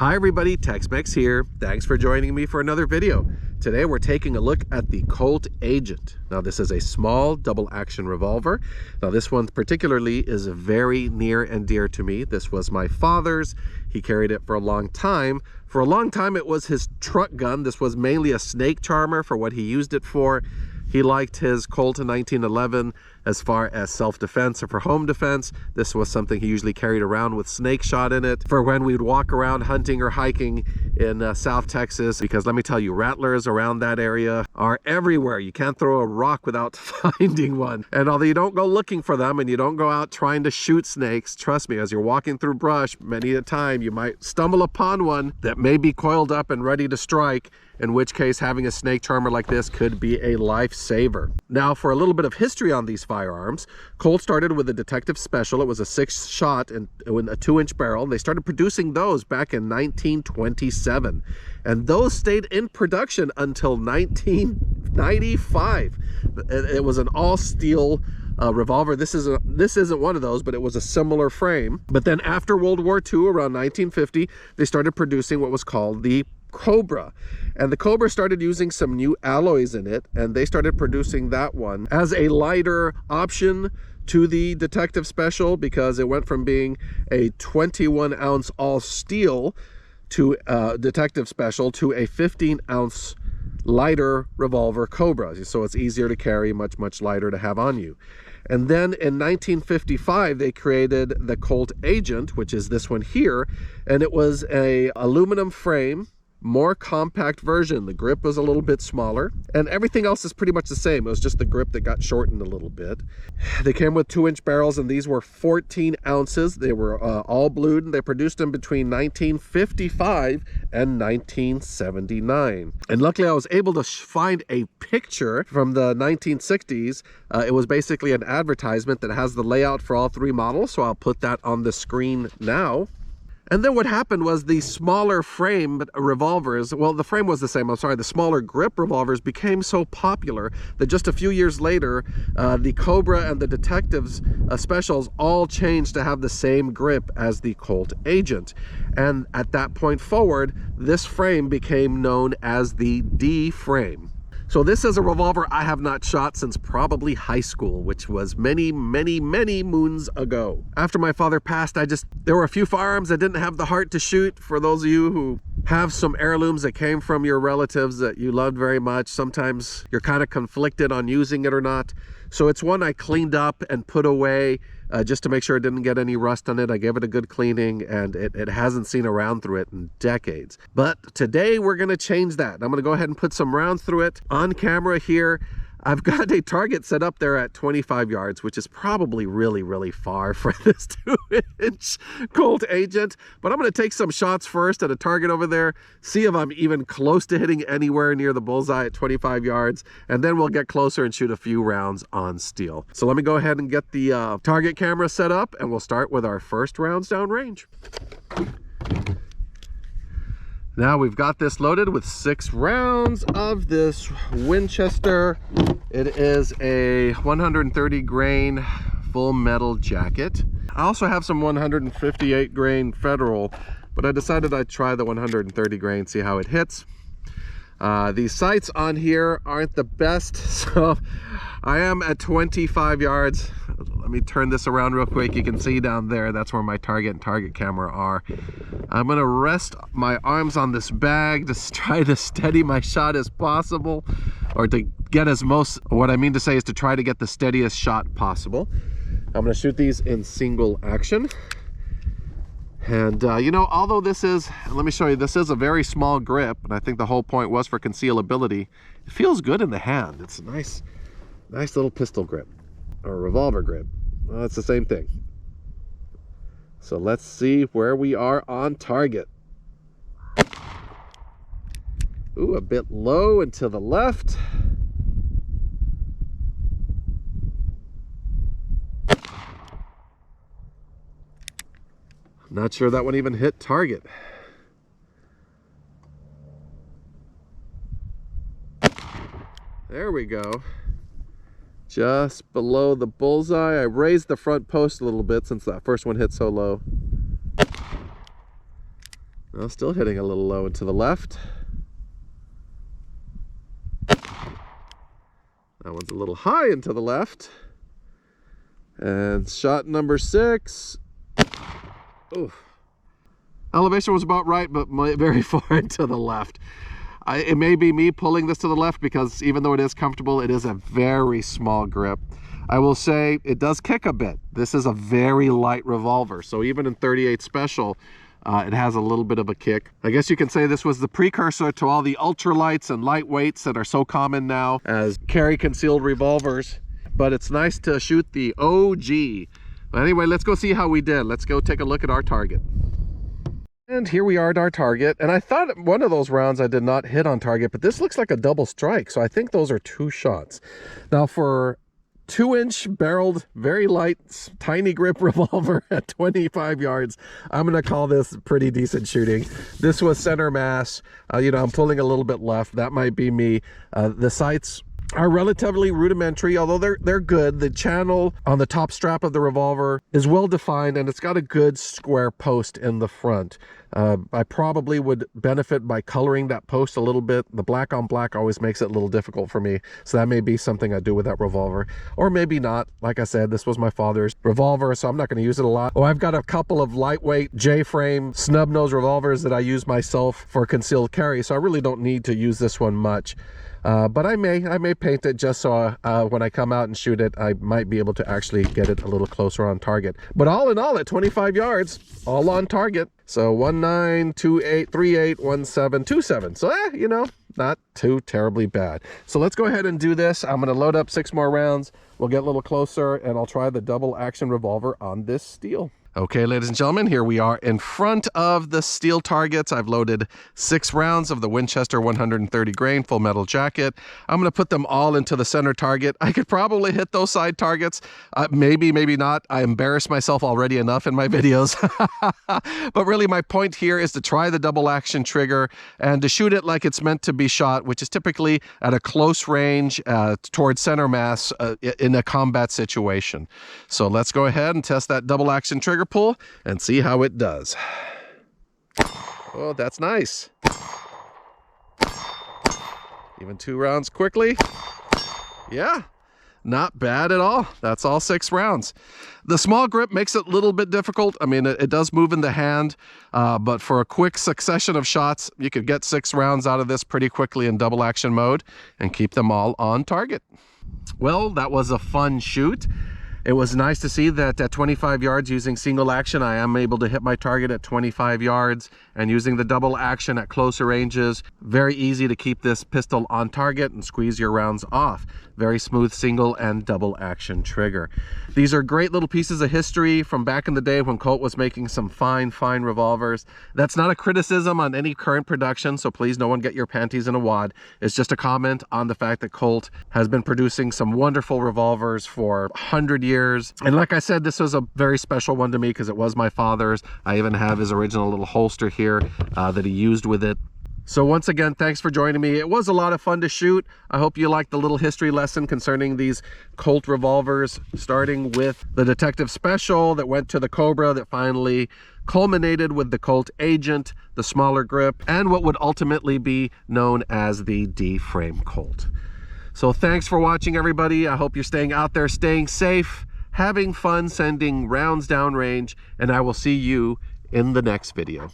Hi everybody, Tex-Mex here. Thanks for joining me for another video. Today we're taking a look at the Colt Agent. Now this is a small double action revolver. Now this one particularly is very near and dear to me. This was my father's. He carried it for a long time. For a long time it was his truck gun. This was mainly a snake charmer for what he used it for. He liked his Colt in 1911 as far as self-defense or for home defense. This was something he usually carried around with snake shot in it for when we'd walk around hunting or hiking in South Texas, because let me tell you, rattlers around that area are everywhere. You can't throw a rock without finding one. And although you don't go looking for them and you don't go out trying to shoot snakes, trust me, as you're walking through brush, many a time you might stumble upon one that may be coiled up and ready to strike, in which case having a snake charmer like this could be a lifesaver. Now for a little bit of history on these firearms, Colt started with a Detective Special. It was a 6-shot and a 2-inch barrel. They started producing those back in 1927, and those stayed in production until 1995. It was an all-steel revolver. This isn't one of those, but it was a similar frame. But then after World War II, around 1950, they started producing what was called the Cobra, and the Cobra started using some new alloys in it, and they started producing that one as a lighter option to the Detective Special, because it went from being a 21-ounce all steel to Detective Special to a 15-ounce lighter revolver Cobra, so it's easier to carry, much lighter to have on you. And then in 1955 they created the Colt Agent, which is this one here, and it was a aluminum frame, more compact version. The grip was a little bit smaller, and everything else is pretty much the same. It was just the grip that got shortened a little bit. They came with 2-inch barrels, and these were 14 ounces. They were all blued, and they produced them between 1955 and 1979. And luckily I was able to find a picture from the 1960s. It was basically an advertisement that has the layout for all 3 models, so I'll put that on the screen now. And then what happened was the smaller frame revolvers, well, the frame was the same, I'm sorry, the smaller grip revolvers became so popular that just a few years later, the Cobra and the Detectives Specials all changed to have the same grip as the Colt Agent. And at that point forward, this frame became known as the D frame. So this is a revolver I have not shot since probably high school, which was many moons ago. After my father passed, there were a few firearms I didn't have the heart to shoot. For those of you who have some heirlooms that came from your relatives that you loved very much, sometimes you're kind of conflicted on using it or not. So it's one I cleaned up and put away just to make sure it didn't get any rust on it. I gave it a good cleaning, and it hasn't seen a round through it in decades. But today we're going to change that. I'm going to go ahead and put some rounds through it on camera here. I've got a target set up there at 25 yards, which is probably really far for this 2-inch Colt Agent. But I'm going to take some shots first at a target over there, see if I'm even close to hitting anywhere near the bullseye at 25 yards, and then we'll get closer and shoot a few rounds on steel. So let me go ahead and get the target camera set up, and we'll start with our first rounds downrange. Now we've got this loaded with 6 rounds of this Winchester. It is a 130 grain full metal jacket. I also have some 158 grain Federal, but I decided I'd try the 130 grain, see how it hits. These sights on here aren't the best, so I am at 25 yards. Let me turn this around real quick. You can see down there, that's where my target and target camera are. I'm gonna rest my arms on this bag to try to steady my shot as possible, or to get what I mean to say is to try to get the steadiest shot possible. I'm gonna shoot these in single action. And you know, although this is, let me show you, this is a very small grip, and I think the whole point was for concealability, it feels good in the hand. It's a nice little pistol grip, or revolver grip. Well, it's the same thing. So let's see where we are on target. Ooh, a bit low and to the left. Not sure that one even hit target. There we go. Just below the bullseye. I raised the front post a little bit since that first one hit so low. Well, still hitting a little low and to the left. That one's a little high and to the left. And shot number 6. Ooh. Elevation was about right, but very far into the left. It may be me pulling this to the left because even though it is comfortable, it is a very small grip. I will say it does kick a bit. This is a very light revolver, so even in 38 Special, it has a little bit of a kick. I guess you can say this was the precursor to all the ultralights and lightweights that are so common now as carry concealed revolvers. But it's nice to shoot the OG. But anyway, let's go see how we did. Let's go take a look at our target. And here we are at our target. And I thought one of those rounds I did not hit on target, but this looks like a double strike. So I think those are 2 shots. Now for 2-inch barreled, very light, tiny grip revolver at 25 yards, I'm going to call this pretty decent shooting. This was center mass. You know, I'm pulling a little bit left. That might be me. The sights are relatively rudimentary, although they're good. The channel on the top strap of the revolver is well defined, and it's got a good square post in the front. I probably would benefit by coloring that post a little bit. The black on black always makes it a little difficult for me, so that may be something I do with that revolver, or maybe not. Like I said, this was my father's revolver, so I'm not going to use it a lot. Oh, I've got a couple of lightweight J-frame snub nose revolvers that I use myself for concealed carry, so I really don't need to use this one much. But I may paint it just so when I come out and shoot it, I might be able to actually get it a little closer on target. But all in all, at 25 yards, all on target. So 1928381727. So you know, not too terribly bad. So let's go ahead and do this. I'm going to load up 6 more rounds. We'll get a little closer, and I'll try the double action revolver on this steel. Okay, ladies and gentlemen, here we are in front of the steel targets. I've loaded 6 rounds of the Winchester 130 grain full metal jacket. I'm going to put them all into the center target. I could probably hit those side targets. Maybe, maybe not. I embarrass myself already enough in my videos. But really my point here is to try the double action trigger and to shoot it like it's meant to be shot, which is typically at a close range towards center mass in a combat situation. So let's go ahead and test that double action trigger pull and see how it does. Oh, that's nice. Even 2 rounds quickly. Yeah, not bad at all. That's all 6 rounds. The small grip makes it a little bit difficult. I mean, it does move in the hand, but for a quick succession of shots, you could get 6 rounds out of this pretty quickly in double action mode and keep them all on target. Well, that was a fun shoot. It was nice to see that at 25 yards using single action, I am able to hit my target at 25 yards, and using the double action at closer ranges, very easy to keep this pistol on target and squeeze your rounds off. Very smooth single and double action trigger. These are great little pieces of history from back in the day when Colt was making some fine revolvers. That's not a criticism on any current production, so please no one get your panties in a wad. It's just a comment on the fact that Colt has been producing some wonderful revolvers for 100 years. And like I said, this was a very special one to me because it was my father's. I even have his original little holster here that he used with it. So once again, thanks for joining me. It was a lot of fun to shoot. I hope you liked the little history lesson concerning these Colt revolvers, starting with the Detective Special that went to the Cobra that finally culminated with the Colt Agent, the smaller grip, and what would ultimately be known as the D-frame Colt. So thanks for watching, everybody. I hope you're staying out there, staying safe, having fun, sending rounds downrange, and I will see you in the next video.